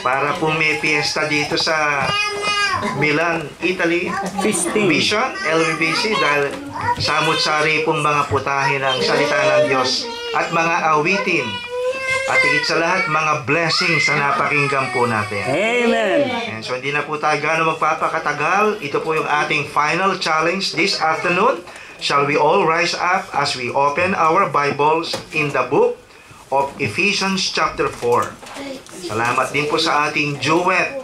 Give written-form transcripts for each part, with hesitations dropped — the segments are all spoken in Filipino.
Para po may fiesta dito sa Milan, Italy. Mission, LVBC, dahil samut-sari pong mga putahe ng salita ng Diyos at mga awitin. At higit sa lahat, mga blessings na napakinggan po natin. Amen. And so hindi na po tayo gano'ng magpapakatagal. Ito po yung ating final challenge this afternoon. Shall we all rise up as we open our Bibles in the book of Ephesians chapter 4. Salamat din po sa ating duet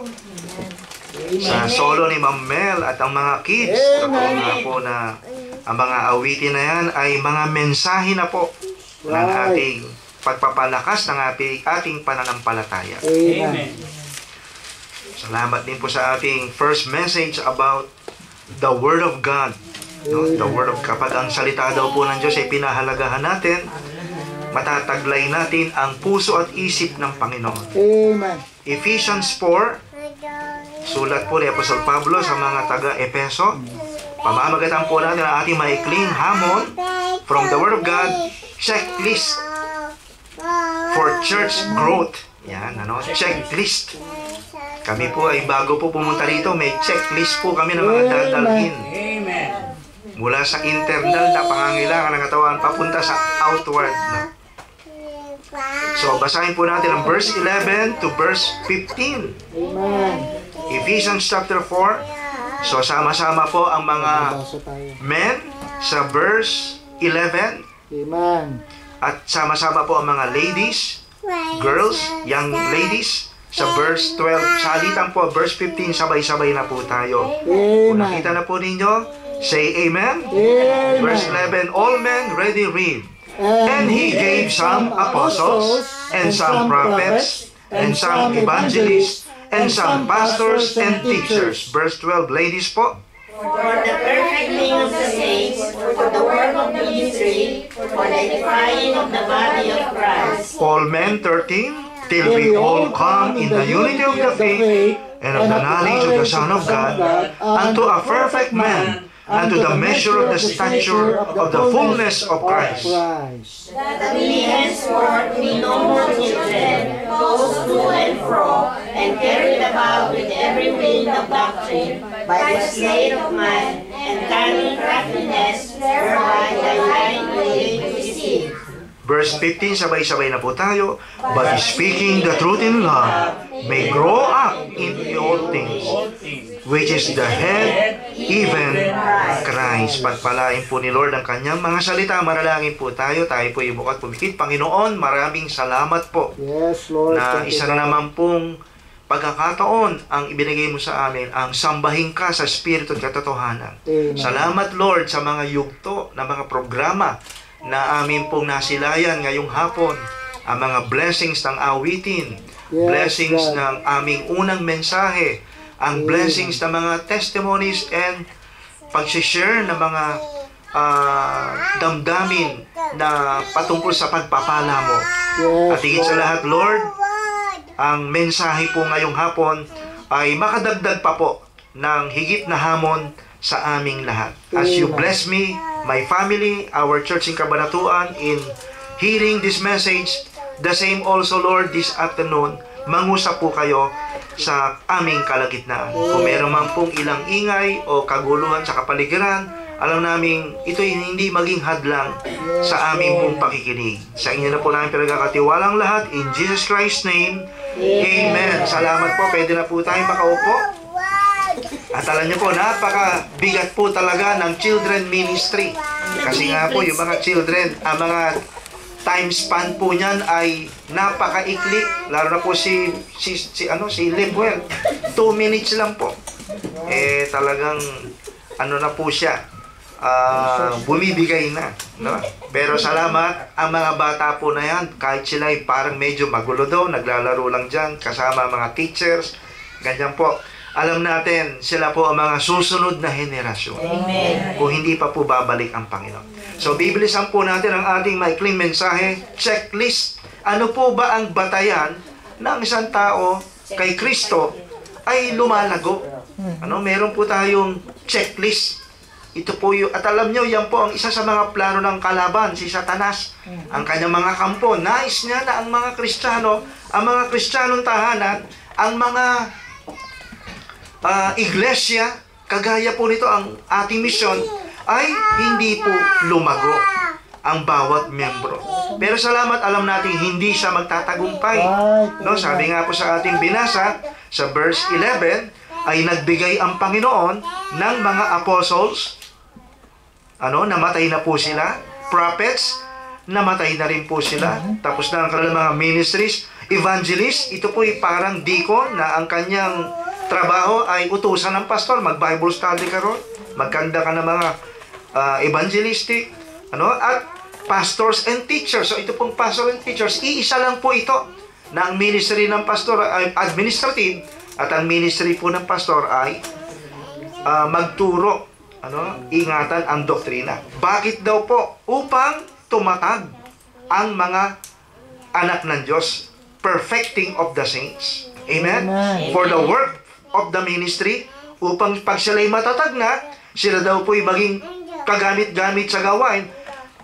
sa solo ni Ma'am Mel at ang mga kids. Kapag po na ang mga awitin na yan ay mga mensahe na po ng ating pagpapalakas ng ating pananampalataya. Amen. Salamat din po sa ating first message about the Word of God. No? The Word of kapag ang salita daw po ng Diyos ay pinahalagahan natin, matataglay natin ang puso at isip ng Panginoon. Amen. Ephesians 4, sulat po ni Apostol Pablo sa mga taga-Epeso. Pamamagatan po natin ang ating maikling hamon from the Word of God, checklist for church growth. Yan, ano? Checklist. Kami po ay bago po pumunta dito, may checklist po kami ng mga dadalhin. Amen. Mula sa internal na pangangailangan ng katawan papunta sa outward. No? So, basahin po natin ang verse 11 to verse 15. Amen. Ephesians chapter 4. So, sama-sama po ang mga Basa tayo. men sa verse 11. Amen. At sama-sama po ang mga ladies, girls, young ladies, sa verse 12. Salitan po, verse 15, sabay-sabay na po tayo. Kung Amen. nakita na po ninyo, say amen. Amen. Verse 11, all men ready read. And he gave some apostles, and some prophets, and some evangelists, and some pastors and teachers. Verse 12, ladies po. For the perfecting of the saints, for the work of ministry, for the edifying of the body of Christ. All men, 13, till we all come in the unity of the faith and of the knowledge of the Son of God, unto a perfect man, unto the measure of the stature of the fullness of Christ. That we henceforth be no more children, tossed to and fro, and carried about with every wind of doctrine, by the sleight of man, and cunning craftiness, whereby the lying way to deceive. Verse 15, sabay-sabay na po tayo. But speaking the truth in love, may grow up in all things, which is the head, even Christ. Pagpalain po ni Lord ang kanyang mga salita. Manalangin po tayo. Tayo po ibukat pumikit. Panginoon, maraming salamat po. Yes, Lord. Na isa na naman pong pagkakataon ang ibinigay mo sa amin, ang sambahin ka sa Espiritu at katotohanan. Amen. Salamat, Lord, sa mga yugto na mga programa na amin pong nasilayan ngayong hapon. Ang mga blessings ng awitin, Yes, blessings God. ng aming unang mensahe, ang blessings ng mga testimonies and pag-share ng mga damdamin na patungkol sa pagpapala mo. Yes, At higit sa Lord. lahat, Lord, ang mensahe po ngayong hapon ay makadagdag pa po ng higit na hamon sa aming lahat. As you bless me, my family, our church in Cabanatuan, in hearing this message, the same also, Lord, this afternoon, mangusap po kayo sa aming kalagitnaan. Kung meron man pong ilang ingay o kaguluhan sa kapaligiran, alam namin ito'y hindi maging hadlang sa aming pong pakikinig. Sa inyo na po namin pinagkakatiwalang lahat. In Jesus Christ's name, Amen. Salamat po. Pwede na po tayong makaupo. At alam niyo po, napakabigat po talaga ng children ministry. Kasi nga po, yung mga children, ang mga time span po niyan ay napakaikli. Lalo na po si Lemuel. 2 minutes lang po. Talagang na po siya. Bumibigay na. No? Pero salamat, ang mga bata po na yan, kahit sila ay parang medyo magulo daw, naglalaro lang dyan, kasama mga teachers, ganyan po. Alam natin, sila po ang mga susunod na henerasyon. Amen. Kung hindi pa po babalik ang Panginoon. So, bibilisan po natin ang ating maikling mensahe, checklist. Ano po ba ang batayan ng isang tao kay Kristo ay lumalago? Meron po tayong checklist. Ito po yung, at alam nyo, yan po ang isa sa mga plano ng kalaban, si Satanas. Ang kanyang mga kampo, nais niya na ang mga Kristiyano, ang mga Kristiyanong tahanan, ang mga iglesia, kagaya po nito ang ating misyon, ay hindi po lumago ang bawat membro. Pero salamat, alam natin hindi siya magtatagumpay. No, sabi nga po sa ating binasa sa verse 11, ay nagbigay ang Panginoon ng mga apostles, namatay na po sila, prophets, namatay na rin po sila, tapos na ang kanilang mga ministries, evangelists, ito po ay parang deacon na ang kanyang trabaho ay utusan ng pastor, mag-Bible study ka ron, magkanda ka ng mga evangelistic, at pastors and teachers. So ito pong pastor and teachers, iisa lang po ito na ang ministry ng pastor ay administrative at ang ministry po ng pastor ay magturo, ingatan ang doktrina. Bakit daw po? Upang tumatag ang mga anak ng Diyos, perfecting of the saints. Amen? Amen. For the work of the ministry, upang pag sila'y matatag na, sila daw po'y maging kagamit-gamit sa gawain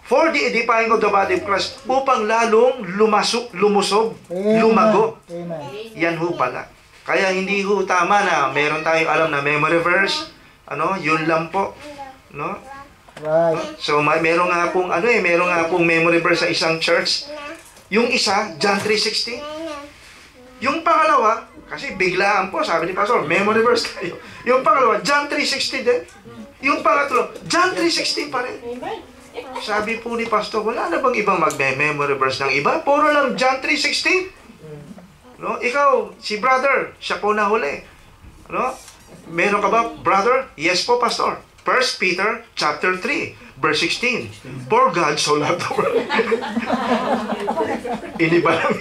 for the edifying of the body of Christ, upang lalong lumusog, lumago. Amen. Yan ho pala. Kaya hindi ho tama na meron tayong alam na memory verse, yun lang po, no? Right. So meron nga pong memory verse sa isang church. Yung isa, John 3:16. Yung pangalawa, kasi biglaan po, sabi ni Pastor, memory verse kayo. Yung pangalawa, John 3:16 din. Yung pangatlo, John 3:16 pa rin. Sabi po ni Pastor, wala na bang ibang mag-memory verse ng iba? Puro lang John 3:16. No? Ikaw, si brother, siya po nahuli. Meron ka ba, brother? Yes po, Pastor. 1 Peter chapter 3, verse 16. For God so loved the world. Iniba lang.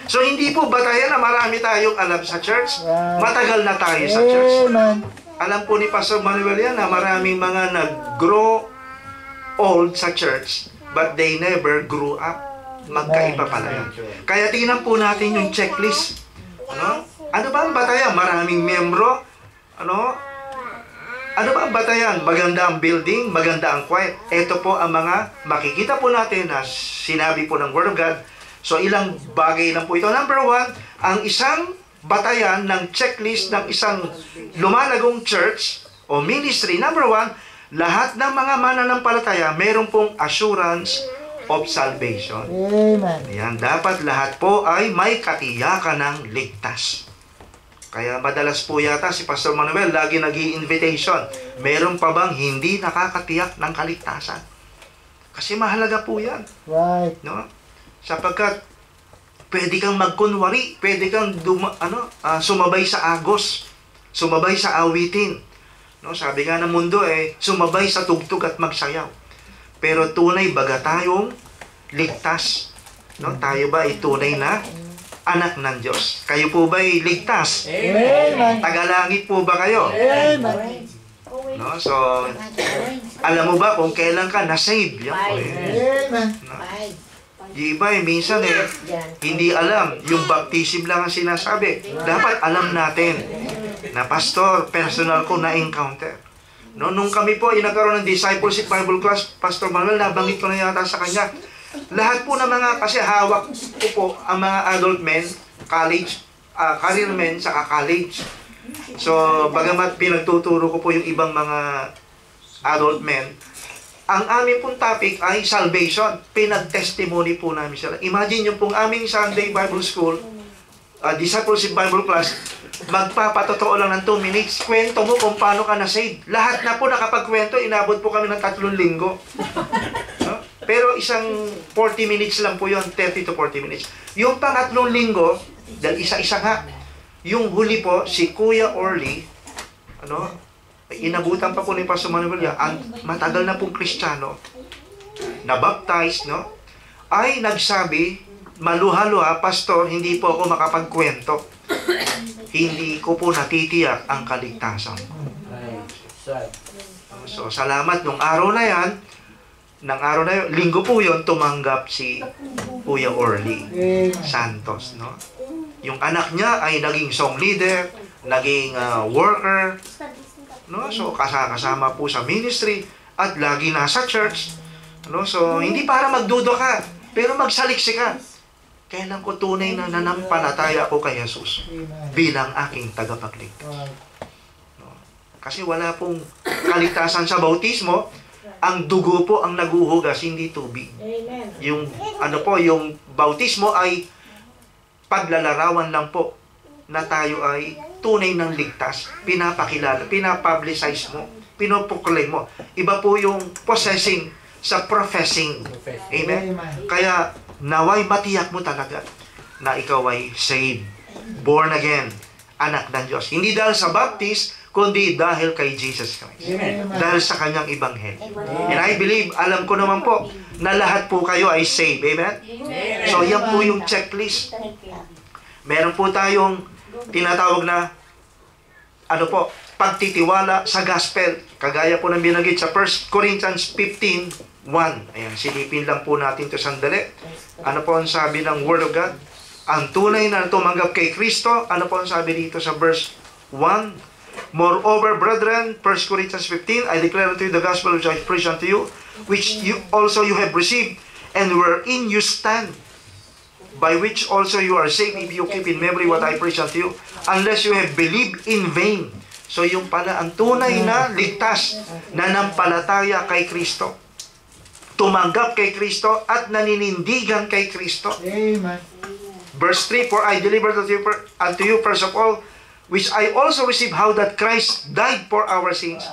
So, hindi po batayan na marami tayong alam sa church. Matagal na tayo sa church. Amen. Alam po ni Pastor Manuel yan na maraming mga nag-grow old sa church, but they never grew up. Magkaiba pala yan. Kaya tingnan po natin yung checklist. Ano ba ang batayan? Maraming membro? Ano ba ang batayan? Maganda ang building, maganda ang quiet. Ito po ang mga makikita po natin na sinabi po ng Word of God. So ilang bagay lang po ito. Number 1, ang isang batayan ng checklist ng isang lumalagong church o ministry. Number 1, lahat ng mga mananampalataya meron pong assurance of salvation. Amen. Yan, dapat lahat po ay may katiyakan ng ligtas. Kaya madalas po yata si Pastor Manuel lagi nag-i-invitation. Meron pa bang hindi nakakatiyak ng kaligtasan? Kasi mahalaga po yan. Right. No? Sapagkat pwede kang magkunwari, pwede kang sumabay sa agos, sumabay sa awitin. No? Sabi nga ng mundo sumabay sa tugtog at magsayaw. Pero tunay baga tayong ligtas? No? Tayo ba ay tunay na anak ng Diyos? Kayo po ba ay ligtas? Amen. Tagalangit po ba kayo? Amen. No? So, alam mo ba kung kailan ka na-save? Yan po Amen. No? Yung iba minsan hindi alam. Yung baptism lang ang sinasabi. Dapat alam natin na pastor, personal ko na-encounter. No, nung kami po ay nagkaroon ng discipleship Bible class, Pastor Manuel, nabanggit ko na yata sa kanya. Lahat po ng mga, kasi hawak ko po ang mga adult men, college, career men, saka college. So, bagamat pinagtuturo ko po yung ibang mga adult men, ang aming pong topic ay salvation. Pinag-testimony po namin sila. Imagine yung pong aming Sunday Bible School, discipleship Bible class, magpapatotoo lang ng 2 minutes. Kwento mo kung paano ka na-save. Lahat na po nakapagkwento, inabot po kami ng 3 linggo. No? Pero isang 40 minutes lang po yun, 30 to 40 minutes. Yung pangatlong linggo, dahil isa-isa nga, yung huli po, si Kuya Orly, inabutan pa po ni Pastor Manuel, ang matagal na pong Kristiyano, na-baptize, no? Ay nagsabi, maluha-luha, Pastor, hindi po ako makapagkwento. Hindi ko po natitiyak ang kaligtasan. So, salamat nung araw na yan, linggo po yun, tumanggap si Kuya Orly Santos, no? Yung anak niya ay naging song leader, naging worker, No? So, kasama po sa ministry at lagi nasa church. No? So, hindi para magdudo ka, pero magsaliksi ka. Kailan ko tunay na nanampalataya ako kay Jesus bilang aking tagapagligtas. No? Kasi wala pong kaligtasan sa bautismo. Ang dugo po ang naguhugas, hindi tubig. Yung yung bautismo ay paglalarawan lang po na tayo ay tunay ng ligtas. Pinapakilala, pinapublicize mo, pinoproclaim mo. Iba po yung possessing sa professing. Amen? Kaya naway matiyak mo talaga na ikaw ay saved, born again, anak ng Diyos. Hindi dahil sa baptist, kundi dahil kay Jesus Christ. Amen. Dahil sa kanyang ebanghelyo. And I believe, alam ko naman po, na lahat po kayo ay saved. Amen? So, yan po yung checklist. Meron po tayong tinatawag na pagtitiwala sa gospel. Kagaya po ng binanggit sa 1 Corinthians 15:1. Ayan, silipin lang po natin ito sandali. Ano po ang sabi ng Word of God? Ang tunay na tumanggap kay Kristo, ano po ang sabi dito sa verse 1? Moreover, brethren, 1 Corinthians 15, I declare unto you the gospel which I preach unto you, which you have received, and wherein you stand, by which also you are saved, if you keep in memory what I preach unto you, unless you have believed in vain. So yung pala, ang tunay na ligtas, nanampalataya kay Kristo, tumanggap kay Kristo, at naninindigan kay Kristo. Amen. Verse 3, for I delivered unto you first of all, which I also received, how that Christ died for our sins,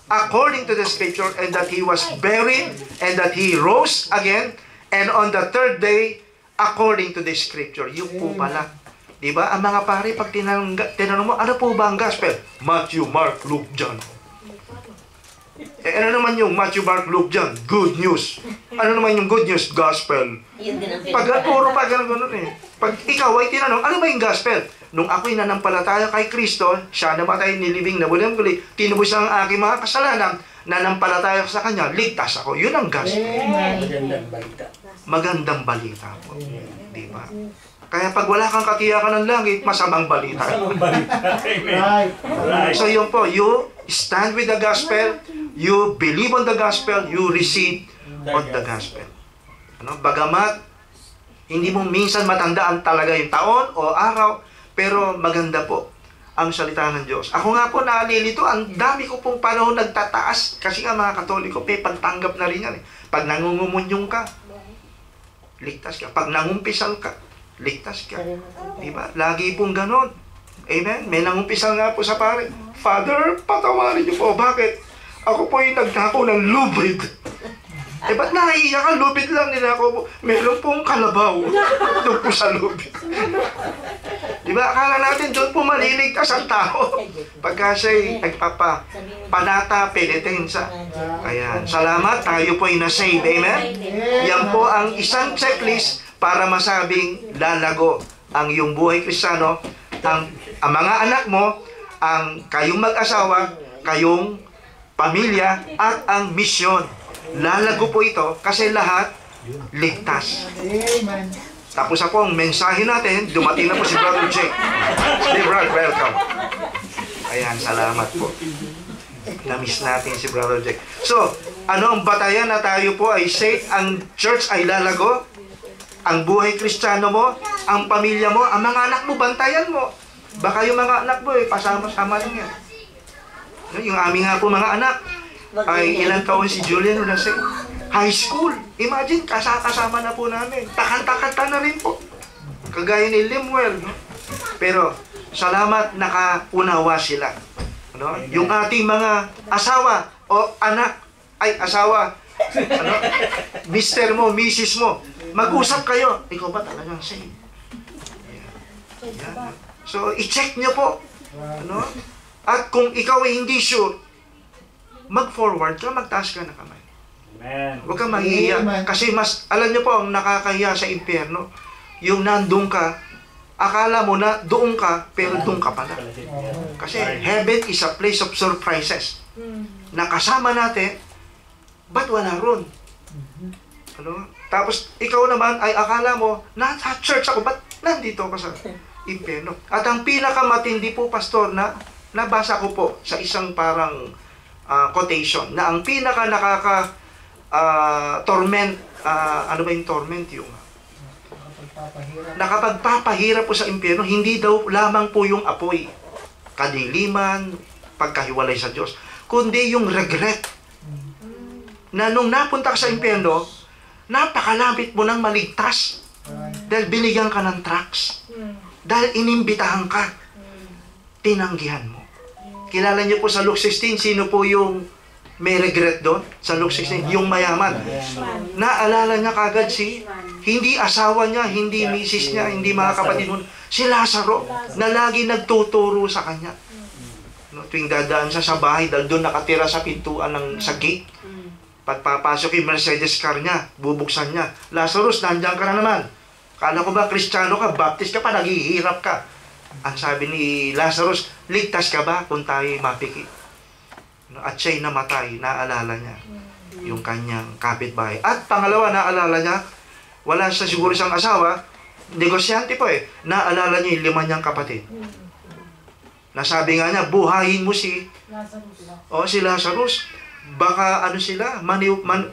according to the Scripture, and that He was buried, and that He rose again, and on the third day, according to the Scripture. Yung po pala. Diba? Ang mga pare, pag tinanong mo, ano po ba ang gospel? Matthew, Mark, Luke, John. Ano naman yung Matthew, Mark, Luke, John? Good news. Ano naman yung good news? Gospel. Puro pa gano'n eh. Pag ikaw ay tinanong, ano ba yung gospel? Nung ako'y nanampalataya kay Kristo, siya namatay, nilibing na muli, tinubos ang aking mga kasalanan, nanampalataya ko sa Kanya, ligtas ako. Yun ang gospel. Amen. Magandang balita po. Di ba? Kaya pag wala kang katiyakan ng langit, masamang balita. Right. So yun po, you stand with the gospel, you believe on the gospel, you receive on the gospel. Bagamat, hindi mo minsan matandaan talaga yung taon o araw, pero maganda po ang salita ng Diyos. Ako nga po naalilito, ang dami ko pong panahon nagtataas, kasi nga mga Katoliko, pagtanggap na rin yan eh. Pag nangungumunyong ka, ligtas ka. Pag nangumpisal ka, ligtas ka. Diba? Lagi pong ganon. Amen? May nangumpisal nga po sa pare. Father, patawarin niyo po. Bakit? Ako po yung nagdako ng lubid. Ba't naiiyak ka? Lubid lang nila ako. Meron pong kalabaw. Doon po sa lubid. Diba? Akala natin doon po maliligtas ang tao. Pagka siya'y nagpapanata, penitensa. Ayan. Salamat. Tayo po ay na-save. Amen? Yan po ang isang checklist para masabing lalago ang iyong buhay Kristiyano, ang mga anak mo, ang kayong mag-asawa, kayong pamilya, at ang misyon. Lalago po ito kasi lahat ligtas. Amen. Tapos ako ang mensahe natin, dumating na po si Brother Jake. Hey, Brother, welcome. Ayan, salamat po. Na-miss natin si Brother Jake. So, ano ang batayan na tayo po ay safe, ang church ay lalago, ang buhay Kristiyano mo, ang pamilya mo, ang mga anak mo, bantayan mo. Baka yung mga anak mo, pasama-sama lang yan. Yung aming nga po mga anak, ay ilang taon si Julian na sa high school. Imagine, kasama na po namin. Takanta-kanta na rin po. Kagaya ni Limuel. No? Pero, salamat nakaunawa sila. No? Yung ating mga asawa o anak, ay asawa, mister mo, misis mo, mag-usap kayo. Ikaw ba talagang sa'yo? Yan. So, i-check nyo po. Ano? At kung ikaw ay hindi sure, mag-forward ka, magtaas ka na kamay. Amen. Huwag kang mahihiya. Amen. Kasi alam nyo po, ang nakakahiya sa impyerno, yung nandun ka, akala mo na doon ka, pero doon ka pala. Kasi heaven is a place of surprises. Nakasama natin, ba't wala ron? Ano? Tapos, ikaw naman ay akala mo, nasa church ako, ba't nandito ka sa impyerno? At ang pinakamatindi po, pastor, na nabasa ko po sa isang parang quotation na ang pinaka torment, ano ba yung torment? Yung nakapagpapahirap po sa impyerno, hindi daw lamang po yung apoy, kadiliman, pagkahiwalay sa Diyos, kundi yung regret. Na nung napunta ka sa impyerno, napakalapit mo nang maligtas. Dahil binigyan ka ng tracts. Dahil inimbitahan ka. Tinanggihan mo. Kilala niyo po sa Luke 16, sino po yung may regret doon? Sa Luke 16, yung mayaman. Naalala niya kagad hindi asawa niya, hindi misis niya, hindi mga kapatid mo, si Lazaro, na lagi nagtuturo sa kanya. No, tuwing dadaan siya sa bahay, dahil doon nakatira sa pintuan sa gate. Pagpapasok yung Mercedes car niya, bubuksan niya. Lazarus, nandiyan ka na naman. Kala ko ba, Kristiyano ka, Baptist ka pa, naghihirap ka. Ang sabi ni Lazarus, ligtas ka ba kung tayo mapikit? At siya'y namatay, naalala niya yung kanyang kapitbahay. At pangalawa, naalala niya, wala siya siguro siyang asawa, negosyante po naalala niya yung 5 niyang kapatid. Nasabi nga niya, buhayin mo si Lazarus. Baka sila,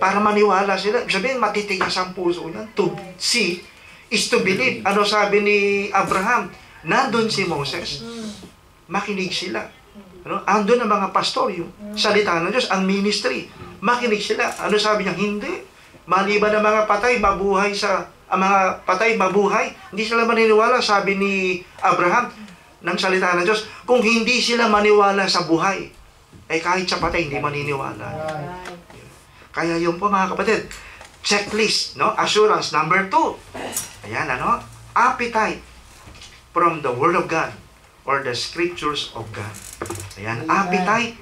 para maniwala sila. Sabihin, matitigas ang puso niya. To see is to believe. Ano sabi ni Abraham? Nandun si Moses. Makinig sila. Andun ang mga pastor, yung salita ng Diyos, ang ministry. Makinig sila. Ano sabi niya? Hindi. Maliban ang mga patay, mabuhay ang mga patay, mabuhay. Hindi sila maniniwala, sabi ni Abraham, ng salita ng Diyos. Kung hindi sila maniwala sa buhay, kahit sa patay, hindi maniniwala. Kaya yun po mga kapatid, checklist, assurance, number 2. Ayan, appetite from the Word of God or the Scriptures of God. Ayan, appetite.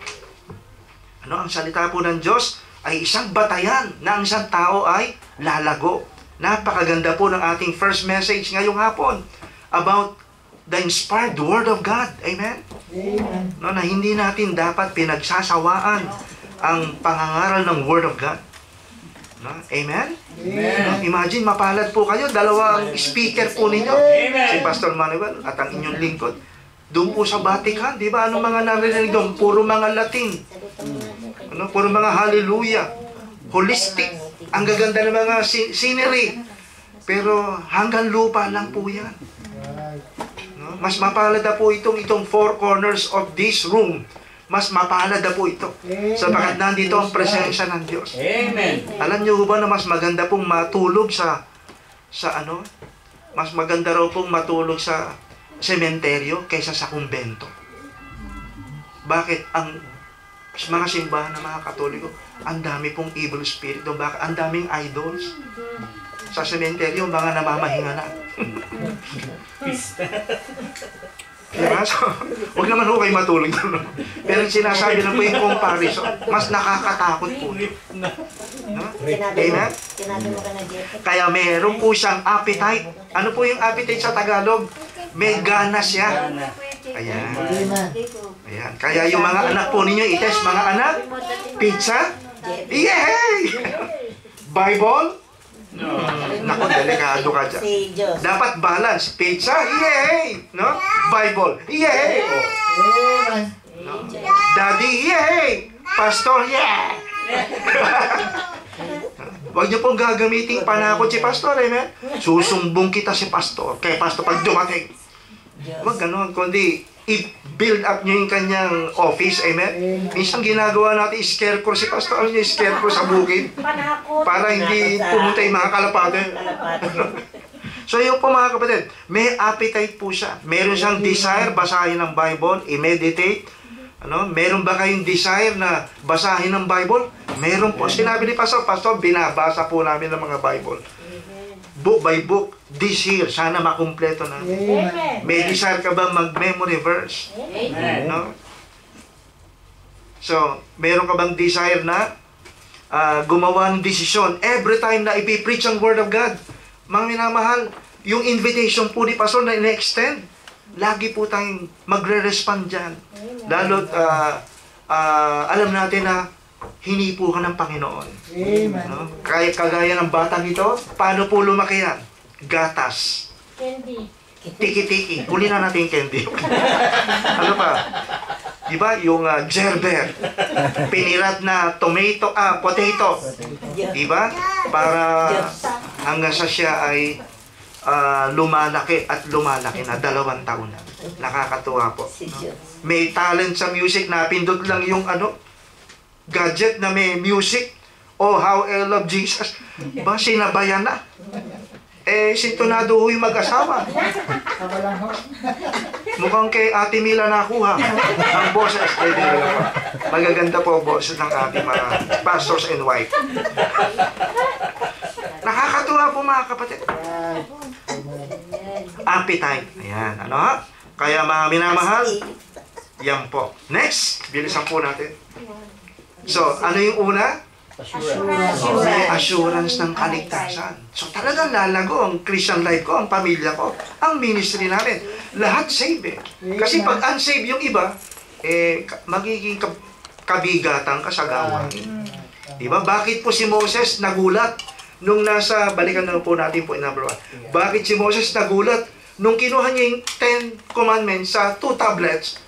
Ang salita po ng Diyos ay isang batayan na ang isang tao ay lalago. Napakaganda po ng ating first message ngayong hapon about the inspired Word of God. Amen? Amen. Na hindi natin dapat pinagsasawaan ang pangangaral ng Word of God. Amen? Amen. Imagine, mapalad po kayo, dalawang speaker po ninyo. Si Pastor Manuel at ang inyong lingkod. Doon po sa Vatican, di ba? Anong mga narinig doon? Puro mga Latin. Puro mga hallelujah. Holistic. Ang gaganda ng mga scenery. Pero hanggang lupa lang po yan. Mas mapalad na po itong 4 corners of this room. Mas mapalad na po ito. Sapagkat nandito ang presensya ng Diyos. Amen. Alam niyo ba na mas maganda pong matulog mas maganda raw pong matulog sa sementeryo kaysa sa kumbento. Bakit? Ang mga simbahan ng mga Katoliko, ang dami pong evil spirit doon. Bakit? Ang daming idols. Sa sementeryo, mga namamahinga na. Diba? So, huwag naman ho kayo matulog doon. Pero sinasabi na po yung comparison, mas nakakatakot po. Amen? Kaya meron po siyang appetite. Ano po yung appetite sa Tagalog? May gana siya. Ayan. Ayan. Kaya yung mga anak po ninyo, ites, mga anak, pizza? Yay! Bible? Naku, delikado ka dyan. Dapat balance. Pizza? Yay! No? Bible? Yay! Amen. No? Daddy? Yay! Pastor? Yeah! Huwag niyo pong gagamitin panakot si Pastor, amen? Susumbong kita si Pastor. Kaya Pastor, pag dumating, huwag ganon, kundi i-build up niyo yung kanyang office, amen? Minsan ginagawa natin, scarecrow si Pastor. Ano yung scarecrow sa bukid? Para hindi pumunta yung mga kalapate. So yun po mga kapatid, may appetite po siya. Meron siyang desire, basahin ng Bible, i-meditate. Meron ba kayong desire na basahin ng Bible? Meron po. Sinabi ni Pastor, binabasa po namin ng mga Bible. Book by book, this year, sana makumpleto na. Amen. May desire ka ba mag-memory verse? Amen. So, meron ka bang desire na gumawa ng desisyon every time na ipipreach ang Word of God? Mga minamahal, yung invitation po ni Pastor na ina-extend, lagi po tayong magre-respond dyan. Lalo't alam natin na hinipo ka ng Panginoon. Amen. Kahit kagaya ng batang ito, paano po lumaki yan? Gatas. Candy. Tiki-tiki. Huli na natin yung candy. Ano pa? Di ba? Yung gerber. Pinirat na potato. Di ba? Para hanggang sa siya ay lumalaki at lumalaki na 2 taon na. Nakakatuwa po. May talent sa music, napindot lang yung gadget na may music. Oh, how I love Jesus. Ba, sinabayan na. Sintonado ho yung mag-asawa. Ako lang ho. Mukhang kay Ate Mila nakuha. Ang boses. Magaganda po boses ng ating mga pastors and wife. Nakakatuwa po mga kapatid. Appetite. Ayan. Ano ha? Kaya mga minamahal, yan po. Next, bilisan po natin. So, ano yung una? Assurance ng kaligtasan. So talagang lalago ang Christian life ko, ang pamilya ko, ang ministry namin. Lahat save Kasi pag unsave yung iba, magiging kabigatan ka sa gawain. Diba? Bakit po si Moses nagulat nung balikan na po natin po in number 1. Bakit si Moses nagulat nung kinuha niya yung 10 commandments sa 2 tablets?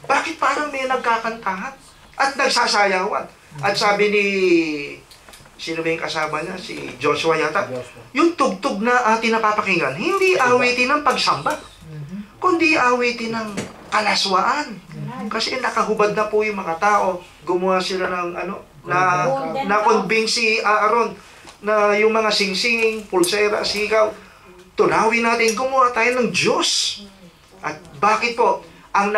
Bakit parang may nagkakantahan at nagsasayawan? At sabi ni, sino ba yung kasama niya? Si Joshua yata. Yung tugtog na ating napapakinggan, hindi awitin ng pagsamba, kundi awitin ng kalaswaan. Kasi nakahubad na po yung mga tao. Gumawa sila ng na-convince si Aaron na yung mga singsing, pulsera, sigaw, tunawin natin, gumawa tayo ng Diyos. At bakit po? Ang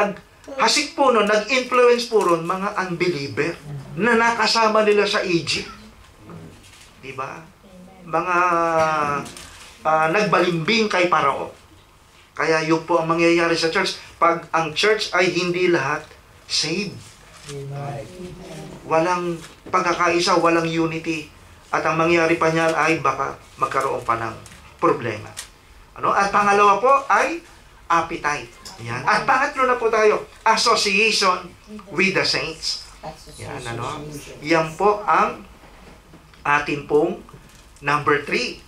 hasik po nun, nag-influence po ron mga unbeliever na nakasama nila sa Egypt. Diba? Mga nagbalimbing kay Parao. Kaya yun po ang mangyayari sa church. Pag ang church ay hindi lahat saved. Walang pagkakaisa, walang unity. At ang mangyayari pa niyan ay baka magkaroon pa ng problema. At pangalawa po ay appetite. Yan. At pangatlo na po tayo, association with the saints. Yan, yan po ang ating pong number 3.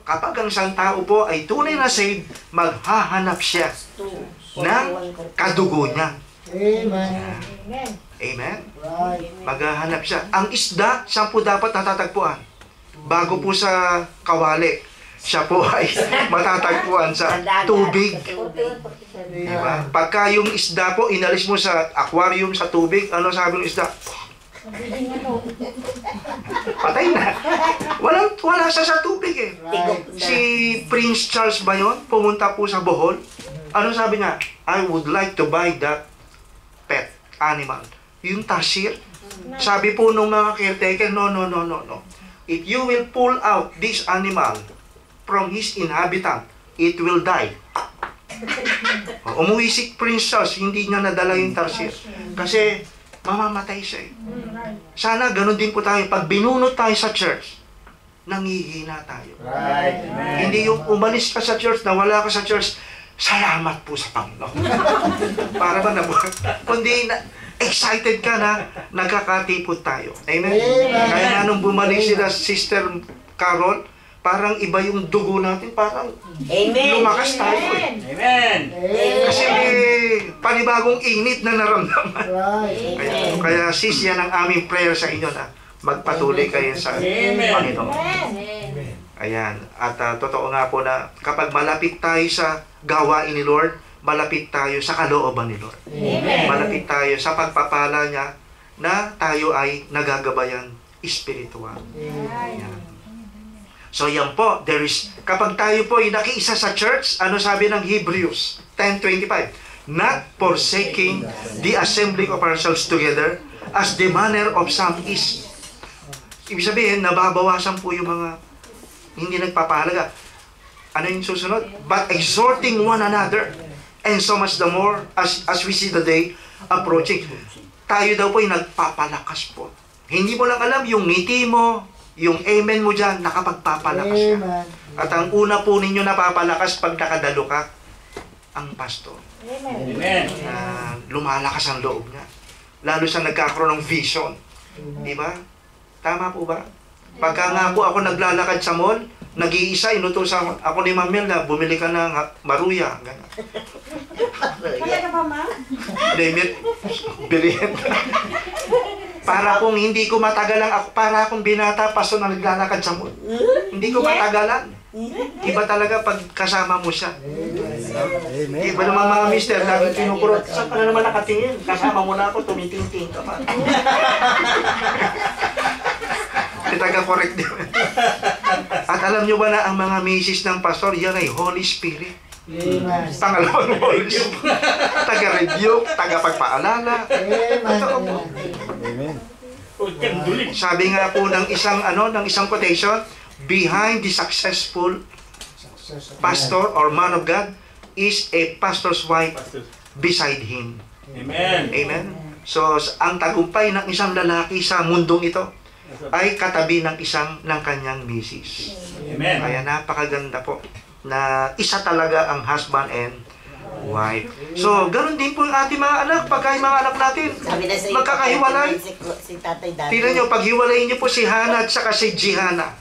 Kapag ang isang tao po ay tunay na saved, maghahanap siya ng kadugo niya. Amen. Amen? Maghahanap siya. Ang isda, saan po dapat natatagpuan? Bago po sa kawali, siya po ay matatagpuan sa tubig. Diba? Pagka yung isda po, inalis mo sa aquarium, sa tubig, ano sabi ng isda? Patay na. Wala siya sa tubig Si Prince Charles ba yun? Pumunta po sa Bohol. Ano sabi niya? I would like to buy that pet animal. Yung tasir. Sabi po nung mga caretaker, no. If you will pull out this animal from his inhabitant, it will die. Umuwi si Prince Charles, hindi niya nadala yung tarsier. Kasi mamamatay siya Sana ganun din po tayo. Pag binunot tayo sa church, nangihina tayo. Hindi yung umalis ka sa church, nawala ka sa church, salamat po sa Panginoon. Para ba kundi excited ka na nagkakatipot tayo. Amen? Kaya nga nung bumalik sila, Sister Carol, parang iba yung dugo natin, parang lumakas tayo Amen. Kasi may panibagong init na naramdaman. Kaya sis, yan ang aming prayer sa inyo na magpatuloy kayo sa Panginoon. Ayan. At totoo nga po na kapag malapit tayo sa gawain ni Lord, malapit tayo sa kalooban ni Lord. Malapit tayo sa pagpapala niya na tayo ay nagagabayan spiritual. Ayan. So yan po, kapag tayo po ay nakiisa sa church, ano sabi ng Hebrews 10:25? Not forsaking the assembling of ourselves together as the manner of some is. Ibig sabihin, nababawasan po yung mga hindi nagpapahalaga. Ano yung susunod? But exhorting one another, and so much the more as we see the day approaching. Tayo daw po ay nagpapalakas po. Hindi mo lang alam yung ngiti mo, yung amen mo dyan, nakapagpapalakas ka. At ang una po ninyo napapalakas pag nakadalo ka, ang pastor. Amen. Lumalakas ang loob niya. Lalo sa nagkakaroon ng vision. Di ba? Tama po ba? Pagka nga po ako naglalakad sa mall, nag-iisa, inutusan ako ni Ma'am Melda, bumili ka ng maruya. Ganyan. Kaya ka ba, ma'am? Hindi, bilhin. Para kung hindi ko matagalan ako, para akong binata paso na naglalakad sa moon. Hindi ko matagalan. Iba talaga pag kasama mo siya. Iba naman mga mister, lagi kinukurot. Saan ka na naman nakatingin? Kasama mo na ako, tumitingting ka pa. Taga-correct din. At alam nyo ba na ang mga misis ng pastor, yan ay Holy Spirit. Pangalawang Holy Spirit. Taga-rebuke, taga-pagpaalala. Totoo po. Sabi nga po ng isang quotation, behind the successful pastor or man of God is a pastor's wife beside him. Amen. Amen. So, ang tagumpay ng isang lalaki sa mundong ito ay katabi ng kanyang misis. Amen. Kaya napakaganda po na isa talaga ang husband and wife. So, ganun din po yung ating mga anak. Pagka yung mga anak natin, magkakahiwalay. Si tatay dati. Tignan nyo, paghiwalayin nyo po si Hannah at saka si Gihanna.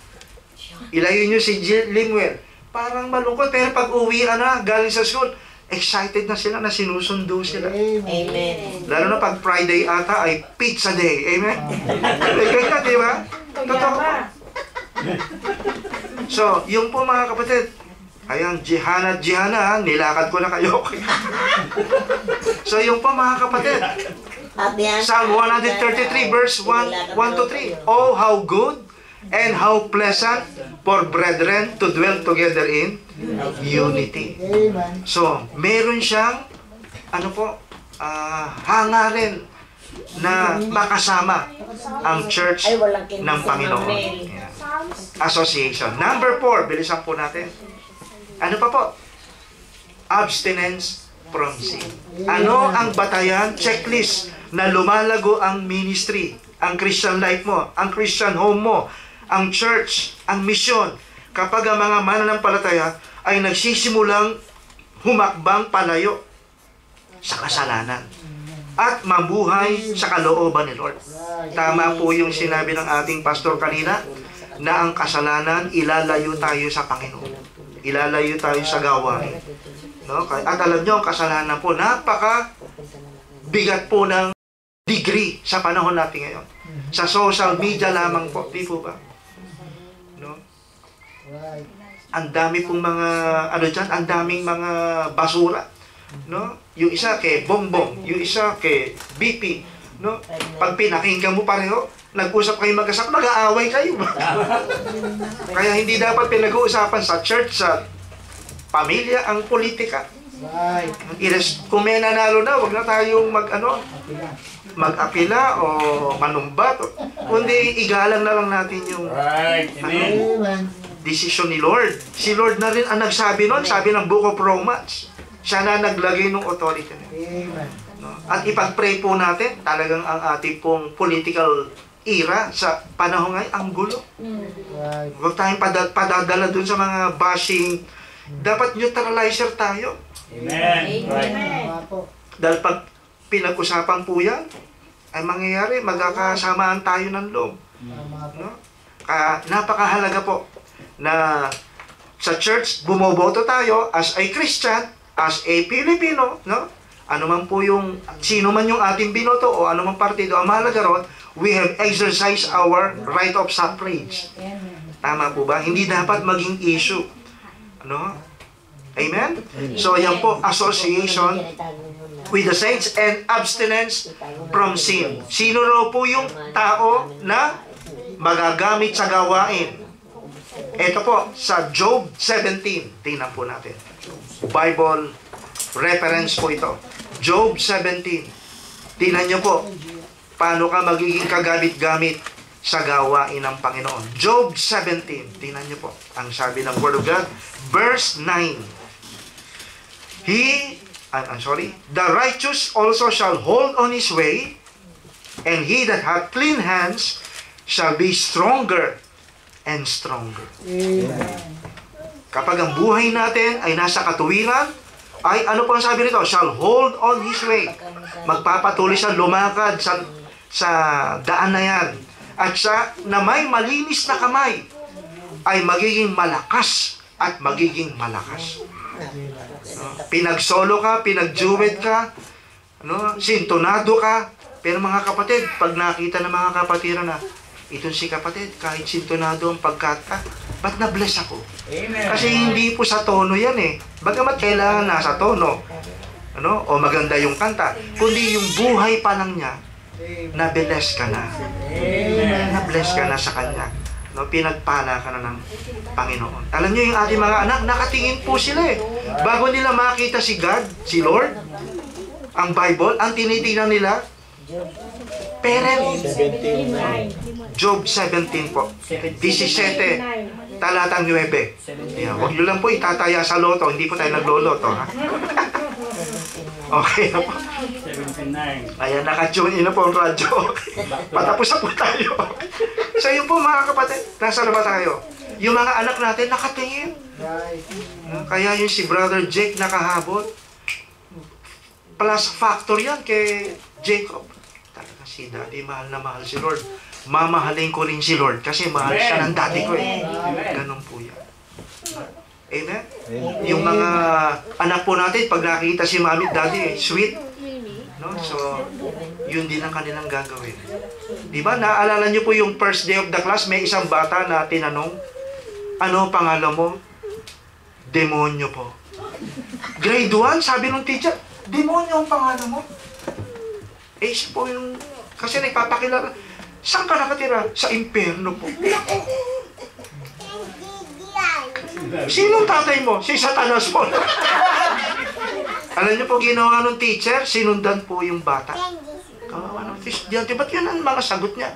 Ilayo nyo si Limuel. Parang malungkot, pero pag uwian na, galing sa school, excited na sila na sinusundo sila. Amen. Lalo na pag Friday ata ay pizza day. Amen? Ganyan, di ba? Totoo po. So, yung po mga kapatid, ayan, Gihanna at Gihanna, nilakad ko na kayo. So, yung po mga kapatid, Psalm 133 verse 1 to 3. Oh, how good and how pleasant for brethren to dwell together in unity. So, meron siyang, hangarin na makasama ang church ng Panginoon. Ayan. Association. Number 4, bilisan po natin. Ano pa po? Abstinence from sin. Ano ang batayan? Checklist na lumalago ang ministry, ang Christian life mo, ang Christian home mo, ang church, ang mission. Kapag ang mga mananampalataya ay nagsisimulang humakbang palayo sa kasalanan at mabuhay sa kalooban ni Lord. Tama po yung sinabi ng ating pastor kanina na ang kasalanan, ilalayo tayo sa Panginoon. Ilalayo tayo sa gawain. No? At alam nyo, ang kasalanan po, napaka-bigat po ng degree sa panahon natin ngayon. Sa social media lamang po, di po ba? No? Ang dami pong mga, ang daming mga basura. No? Yung isa kay Bongbong, yung isa kay BP. No? Pag pinakinggan mo pareho, nag-usap kayo mag-asap, mag-aaway kayo. Kaya hindi dapat pinag-uusapan sa church, sa pamilya, ang politika. Kung may nanalo na, wag na tayong mag-apila o manumbat. Kundi igalang na lang natin yung decision ni Lord. Si Lord na rin ang nagsabi nun, sabi ng Book of Romans. Siya na naglagay ng authority na. No? At ipag-pray po natin, talagang ang ating pong political era sa panahon ngayon, ang gulo. Huwag tayong padadala dun sa mga bashing. Dapat neutralizer tayo. Amen. Dahil pag pinag-usapan po yan, ay mangyayari, magkakasamaan tayo ng loob. No? Kaya napakahalaga po na sa church, bumoboto tayo as a Christian, as a Filipino, no? Ano man po yung, sino man yung ating binoto o ano man partido, ang mahalaga ron, we have exercised our right of suffrage. Tama po ba? Hindi dapat maging issue. Ano? Amen? So, yan po, association with the saints and abstinence from sin. Sino raw po yung tao na magagamit sa gawain? Ito po, sa Job 17. Tingnan po natin. Bible reference po ito. Job 17. Tingnan nyo po, paano ka magiging kagamit-gamit sa gawain ng Panginoon. Job 17. Tingnan nyo po, ang sabi ng Word of God. Verse 9. The righteous also shall hold on his way, and he that hath clean hands shall be stronger and stronger. Kapag ang buhay natin ay nasa katuwiran, ay ano po ang sabi nito? Shall hold on his way. Magpapatuloy siya lumakad sa daan na yan. At siya na may malinis na kamay ay magiging malakas at magiging malakas. Pinagsolo ka, pinagjuwet ka, sintonado ka, pero mga kapatid, pag nakita ng mga kapatiran na, itong si kapatid, kahit sintonado ang pagkata, ba't na-bless ako? Amen. Kasi hindi po sa tono yan eh. Bagamat kailangan nasa tono, o maganda yung kanta, kundi yung buhay pa lang niya, na-bless ka na. Na-bless ka na sa Kanya. Pinagpala ka na ng Panginoon. Alam niyo yung ating mga anak, nakatingin po sila eh. Bago nila makita si God, si Lord, ang Bible, ang tinitingnan nila, parent. Job 17 po. 17, talatang 9. Yeah, huwag nyo lang po itataya sa loto, hindi po tayo nagloloto. Ha? Okay na po. 79. Ayan, naka-tune in na po ang radyo. Patapos na po tayo. So yun po mga kapatid, nasa na ba tayo? Yung mga anak natin nakatingin. Kaya yung si Brother Jake nakahabot. Plus factor yan kay Jacob. Talaga si Daddy, mahal na mahal si Lord. Mamahalin ko rin si Lord kasi mahal siya ng daddy ko eh. Ganun po yan. Amen? Yung mga anak po natin, pag nakita si mami at daddy, sweet. So, yun din ang kanilang gagawin. Diba? Naalala niyo po yung first day of the class, may isang bata na tinanong, ano pangalan mo? Demonyo po. Grade 1, sabi ng teacher, demonyo ang pangalan mo? Eh, siya po yung, kasi nagpapakilala, saan ka nakatira? Sa impyerno po. Sinong tatay mo? Si Satanas po. Alam niyo po, ginawa ng teacher, sinundan po yung bata. Kawawa ng estudyante, ba't yun ang mga sagot niya?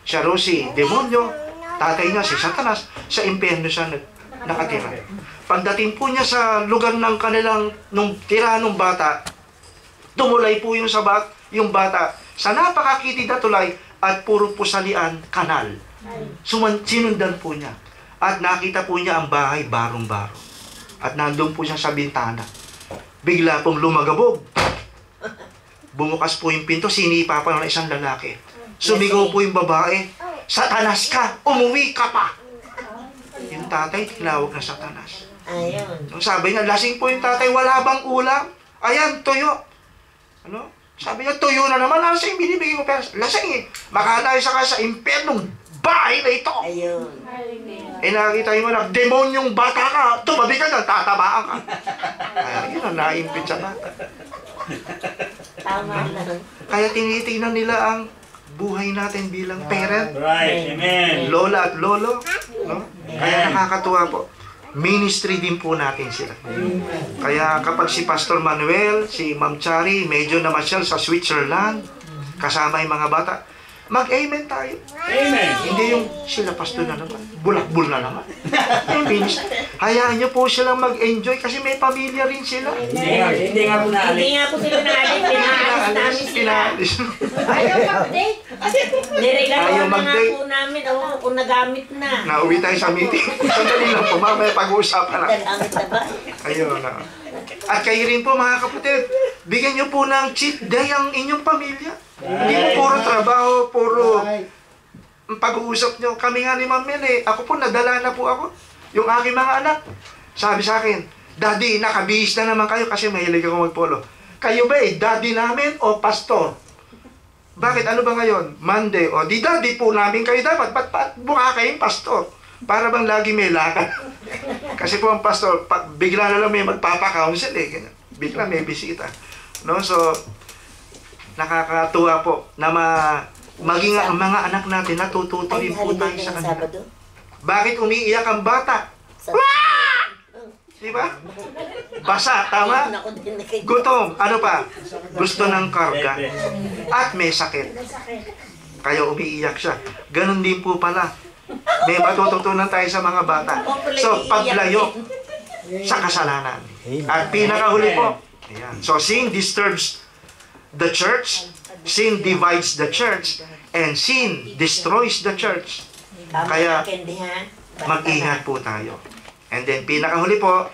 Siya raw si demonyo, tatay niya si Satanas, sa impyerno siya nakatira. Pagdating po niya sa lugar ng kanilang, nung tirahan ng bata, tumulay po yung yung bata sa napakakitid na tulay at puro pusalian, kanal. Sinundan po niya. At nakita po niya ang bahay barong-barong. At nandun po siya sa bintana. Bigla pong lumagabog. Bumukas po yung pinto, sinipa pa ng isang lalaki. Sumigaw po yung babae, Satanas ka! Umuwi ka pa! Yung tatay, tinawag na Satanas. Nung sabi niya, lasing po yung tatay, wala bang ulam? Ayan, tuyo. Sabi niya, tuyo na naman, lasing, binibigay mo pera. Lasing eh, makalayo ka sa impernong bahay na ito. Eh nakikita mo na, demonyong bata ka, tumabi ka na, tatabaan ka. Kaya yun ang naimpit sa bata. Tama lang. Kaya tinitingnan nila ang buhay natin bilang parent, Right. Amen. lola at lolo. Kaya nakakatuwa po. Ministry din po natin sila. Kaya kapag si Pastor Manuel, si Ma'am Chari, medyo namasyal sa Switzerland, kasama yung mga bata, mag-amen tayo. Amen. Hindi yung sila pastor na naman, bulakbul na naman. Hayaan niyo po silang mag-enjoy kasi may pamilya rin sila. Hindi nga po naalis. Hindi nga po sila naalis, pinaalis namin sila. Ayaw mag-date. Niregalawan Ayaw na nga mag-date. po namin, kung nagamit na. Nauwi tayo sa meeting. Sandali lang po, mamaya pag-uusapan na. Nagamit na ba? Ayun na. At kayo rin po mga kapatid, bigyan niyo po ng cheat day ang inyong pamilya. Hindi po puro trabaho, puro pag-uusap niyo. Kami nga ni Ma'am Mel ako po nadala na po ako. Yung aking mga anak, sabi sa akin, Daddy, nakabihis na naman kayo kasi mahilig ako magpolo. Kayo ba daddy namin o pastor? Bakit? Ano ba ngayon? Monday. O di daddy po namin kayo dapat. Ba't mukha kayong pastor? Para bang lagi may lakad? Kasi po ang pastor, bigla na lang may magpapa-counsel Bigla may bisita. So, nakakatuwa po na maging ang mga anak natin natututo rin po tayo sa kanila. Bakit umiiyak ang bata? Diba? Basa, tama? Gutom, ano pa? Gusto ng karga. At may sakit. Kaya umiiyak siya. Ganon din po pala. May matututunan tayo sa mga bata. So, paglayo sa kasalanan. At pinakahuli po, ayan. So, sin disturbs the church, sin divides the church, and sin destroys the church. Kaya, mag-ingat po tayo. And then, pinakahuli po,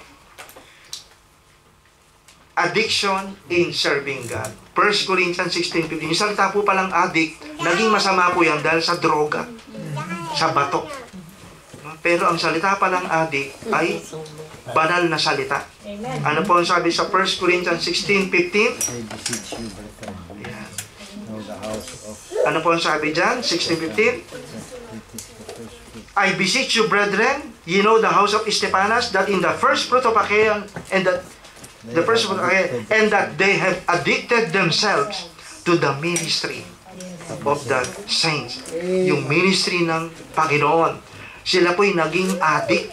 addiction in serving God. 1 Corinthians 16:15. Yung salita po palang addict, naging masama po yan dahil sa droga, sa bato. Pero ang salita palang adik ay banal na salita. Ano po ang sabi sa 1 Corinthians 16:15? I beseech you, brethren, Ayan. know the house of Ano po ang sabi dyan? 16:15? I beseech you, brethren, ye know the house of Stephanas, that in the first fruit of Achaia, and that the first fruit of Achaia, and that they have addicted themselves to the ministry of the saints. Yung ministry ng Panginoon. Sila po'y naging adik.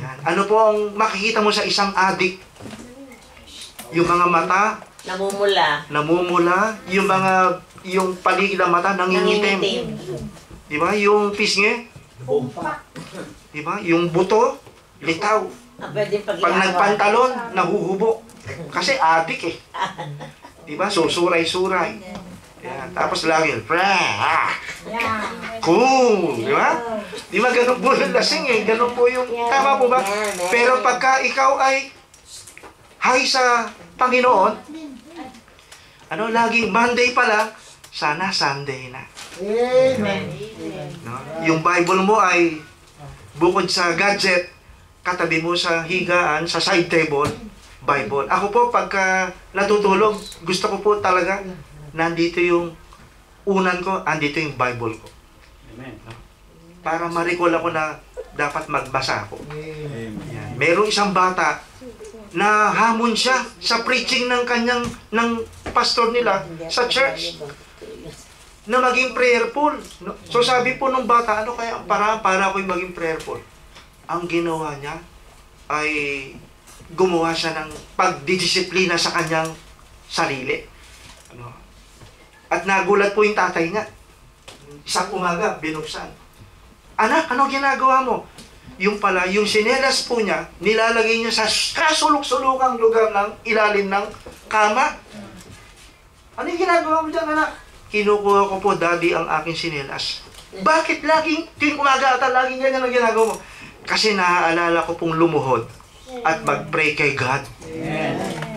Yan. Ano po ang makikita mo sa isang adik? Yung mga mata, namumula. Yung paligid ng mata, nangingitim. Di ba? Yung pisngi, di ba? Yung buto, litaw. Pag nagpantalon, nahuhubo. Kasi adik eh. Di ba? So, suray-suray. Yan. Tapos lagi, cool. Di ba? Di ba ganun po yung lasing eh? Ganun po yung, tama po ba? Pero pagka ikaw ay hay sa Panginoon, laging Monday pala, sana Sunday na. Amen. No? Yung Bible mo ay bukod sa gadget, katabi mo sa higaan, sa side table, Bible. Ako po, pagka natutulog, gusto ko po talaga, nandito yung unan ko, andito yung Bible ko. Amen. Para ma-recall ako na dapat magbasa ako. Amen. Yan. Merong isang bata na hamon siya sa preaching ng pastor nila sa church na maging prayerful. So sabi po nung bata, ano kaya para ako'y maging prayerful? Ang ginawa niya ay gumawa siya ng pagdidisiplina sa kanyang sarili. At nagulat po yung tatay niya. Isang umaga, binuksan. Anak, ano ginagawa mo? Yung pala, yung sinelas po niya, nilalagay niya sa kasulok-sulukang lugar ng ilalim ng kama. Ano yung ginagawa mo dyan, anak? Kinukuha ko po, daddy, ang aking sinelas. Bakit laging, tuwing umaga ata, laging ganyan ang ginagawa mo? Kasi naaalala ko pong lumuhod at mag-pray kay God.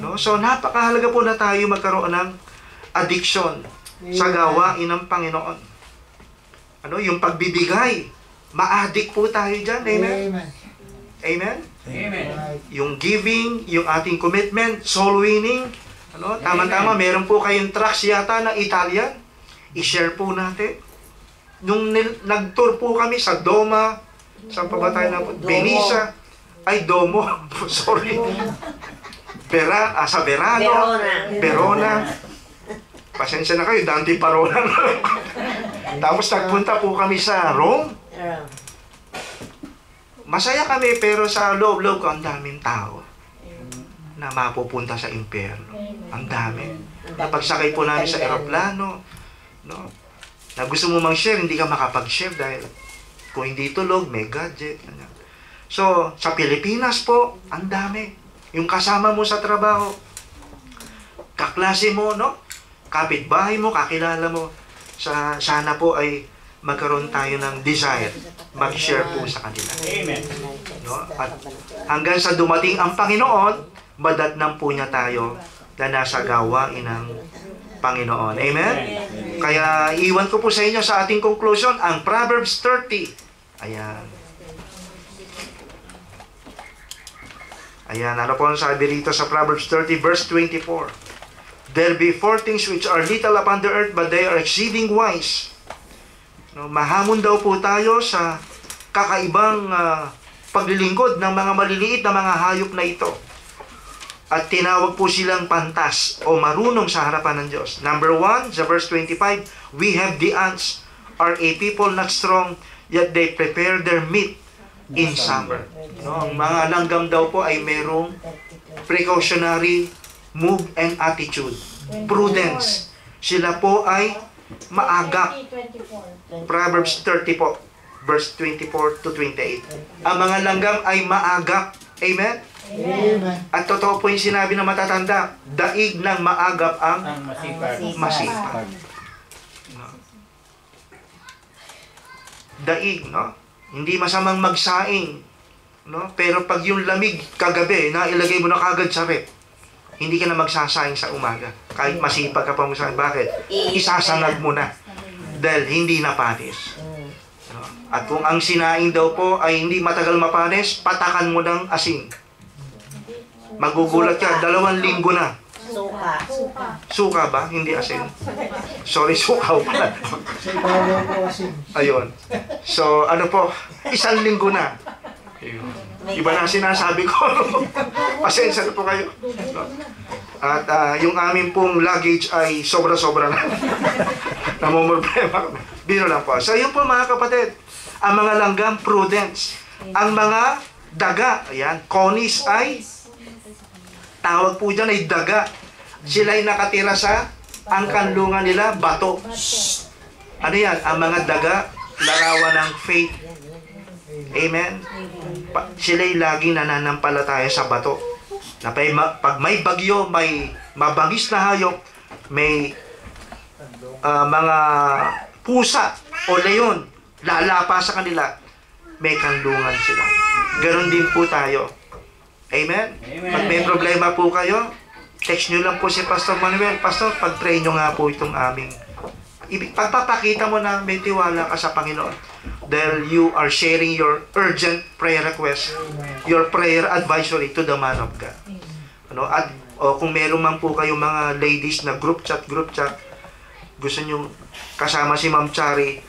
No? So, napakahalaga po na tayo magkaroon ng addiction sa gawain ng Panginoon. Yung pagbibigay. Ma-addict po tayo dyan. Amen? Amen? Amen. Yung giving, yung ating commitment, soul winning. Tama-tama, meron po kayong tracks yata ng Italian. I-share po natin. Nung nag-tour po kami sa Doma, saan pa ba tayo na po? Benisa. Ay, Domo. Sorry. Sa Verano. Verona. Pasensya na kayo, Dante Parona. Tapos nagpunta po kami sa Rome. Masaya kami, pero sa loob-loob ko, ang daming tao na mapupunta sa impyerno. Ang dami. Napagsakay po namin sa eroplano, na gusto mo mang-share, hindi ka makapag-share dahil kung hindi tulog, may gadget. So, sa Pilipinas po, ang dami. Yung kasama mo sa trabaho, kaklase mo, kapitbahay mo, kakilala mo, sana po ay magkaroon tayo ng desire, mag-share po sa kanila. Amen. At hanggang sa dumating ang Panginoon, madatnang po niya tayo na nasa gawain ng Panginoon. Amen? Kaya iwan ko po sa inyo sa ating conclusion, ang Proverbs 30. Ayan. Ayan, ano po ang sabi rito sa Proverbs 30 verse 24? There be four things which are little upon the earth, but they are exceeding wise. Mahamon daw po tayo sa kakaibang paglilingkod ng mga maliliit na mga hayop na ito. At tinawag po silang pantas o marunong sa harapan ng Diyos. Number 1, sa verse 25, we have the ants, are a people not strong, yet they prepare their meat in summer. Ang mga langgam daw po ay merong precautionary move and attitude. Prudence. Sila po ay maagap. Proverbs 30 po, verse 24 to 28. Ang mga langgam ay maagap. Amen? Amen. At totoo po yung sinabi ng matatanda, daig ng maagap ang Ang masipag. masipag. Daig, Hindi masamang magsaing. Pero pag yung lamig kagabi, ilagay mo na kagad sa rep, hindi ka na magsasaing sa umaga. Kahit masipag ka pa mo sa bakit? Isasangag mo na. Dahil hindi na panis. At kung ang sinaing daw po ay hindi matagal mapanis, patakan mo ng asin. Magugulat ka, 2 linggo na. Suka. Suka ba? Hindi asin. Sorry, sukaw pala. Sa ibabaw po kasi. Ayun. So, ano po, 1 linggo na. Iba na ang sinasabi ko. Pasensya na po kayo. At yung amin pong luggage ay sobra-sobra na. Namumroblema. Biro lang po. So, yun po mga kapatid. Ang mga langgam, prudence. Ang mga daga, ayan, conis ay tawag po dyan ay daga. Sila'y nakatira sa ang kanlungan nila, bato. Ano yan? Ang mga daga, larawan ng faith. Amen? Sila'y laging nananampalataya sa bato. Na pag may bagyo, may mabangis na hayop, may mga pusa o leon, lalapa sa kanila, may kanlungan sila. Ganon din po tayo. Amen? Pag may problema po kayo, text nyo lang po si Pastor Manuel. Pastor, pag-pray nyo nga po itong aming. Pagpapakita mo na may tiwala ka sa Panginoon. Dahil you are sharing your urgent prayer request, your prayer advisory to the man of God. Ano? At kung meron man po kayo mga ladies na group chat, gusto nyo kasama si Ma'am Chari,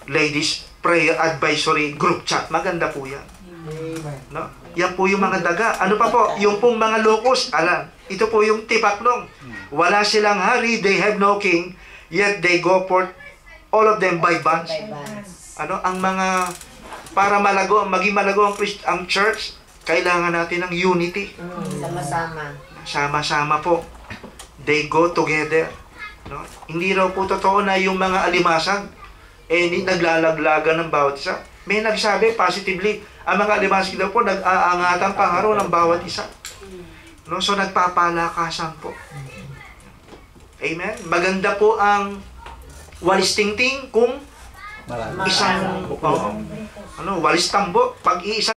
ladies prayer advisory group chat, maganda po yan. No? Yan po yung mga daga. Ano pa po? Yung pong mga locust, ito po yung tipaklong. Wala silang hari, they have no king, yet they go forth, all of them by bands. Ano? Ang mga, para malago, maging malago ang church, kailangan natin ng unity. Sama-sama. Sama-sama po. They go together. No? Hindi raw po totoo na yung mga alimasag, naglalaglagan ng bawat isa. May nagsabi positively, ang mga alimasag daw po nag-aangatan pangaraw ng bawat isa. No? So nagpapalakasan po. Amen? Maganda po ang walis tingting kung isang walis tambo. Pag iisa